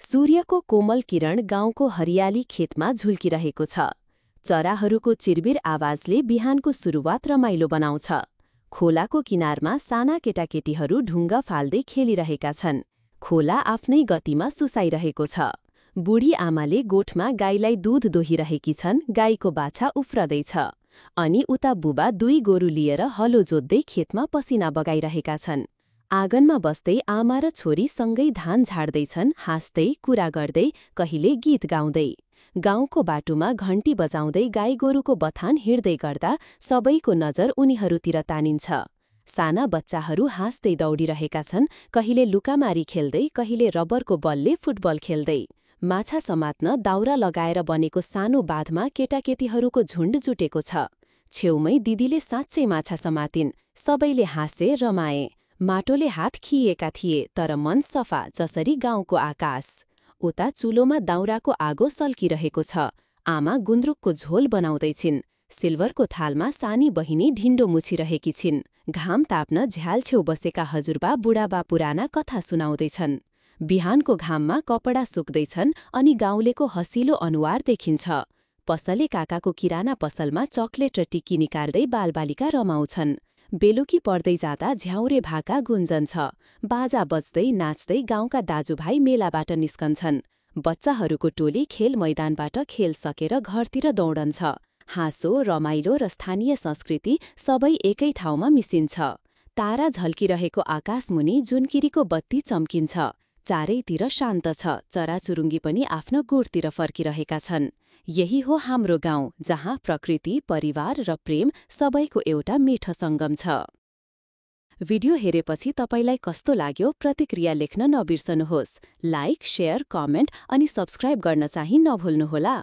सूर्यको कोमल किरण गाउँको हरियाली खेतमा झुल्किरहेको छ। चराहरूको चिरबिर आवाजले बिहानको सुरुवात रमाइलो बनाउँछ। खोलाको किनारमा साना केटाकेटीहरू ढुङ्गा फाल्दै खेलिरहेका छन्। खोला आफ्नै गतिमा सुसाइरहेको छ। बुढी आमाले गोठमा गाईलाई दूध दोहिरहेकी छन्। गाईको बाछा उफ्रदैछ। अनि उता बुबा दुई गोरु लिएर हलो जोत्दै खेतमा पसिना बगाइरहेका छन्। आँगनमा बस्दै आमा र छोरी सँगै धान झाड्दैछन्, हाँस्दै कुरा गर्दै, कहिले गीत गाउँदै। गाउँको बाटोमा घण्टी बजाउँदै गाईगोरुको बथान हिँड्दै गर्दा सबैको नजर उनीहरूतिर तानिन्छ। साना बच्चाहरू हाँस्दै दौडिरहेका छन्, कहिले लुकामारी खेल्दै, कहिले रबरको बलले फुटबल खेल्दै। माछा समात्न दाउरा लगाएर बनेको सानो बाँधमा केटाकेटीहरूको झुण्ड जुटेको छ। छेउमै दिदीले साँच्चै माछा समातिन्। सबैले हाँसे, रमाए। माटोले हात खिएका थिए, तर मन सफा जसरी गाउँको आकाश। उता चुलोमा दाउराको आगो सल्किरहेको छ। आमा गुन्द्रुकको झोल बनाउँदैछिन्। सिल्भरको थालमा सानी बहिनी ढिण्डो मुछिरहेकी छिन्। घाम ताप्न झ्याल छेउ बसेका हजुरबा बुढाबा पुराना कथा सुनाउँदैछन्। बिहानको घाममा कपडा सुक्दैछन् अनि गाउँलेको हँसिलो अनुहार देखिन्छ। पसले काकाको किराना पसलमा चकलेट र टिकी निकाल्दै बालबालिका रमाउँछन्। बेलुकी पर्दै जाँदा झ्याउरे भाका गुन्जन्छ। बाजा बज्दै नाच्दै गाउँका दाजुभाइ मेलाबाट निस्कन्छन्। बच्चाहरूको टोली खेल मैदानबाट खेल सकेर घरतिर दौडन्छ। हाँसो, रमाइलो र स्थानीय संस्कृति सबै एकै ठाउँमा मिसिन्छ। तारा झल्किरहेको आकाशमुनि जुनकिरीको बत्ती चम्किन्छ। चारैतिर शान्त छ। चराचुरुङ्गी पनि आफ्नो गुठतिर फर्किरहेका छन्। यही हो हाम्रो गाउँ, जहाँ प्रकृति, परिवार र प्रेम सबैको एउटा मिठो सङ्गम छ। भिडियो हेरेपछि तपाईलाई कस्तो लाग्यो प्रतिक्रिया लेख्न नबिर्सनुहोस्। लाइक, शेयर, कमेन्ट अनि सब्स्क्राइब गर्न चाहिँ नभुल्नुहोला।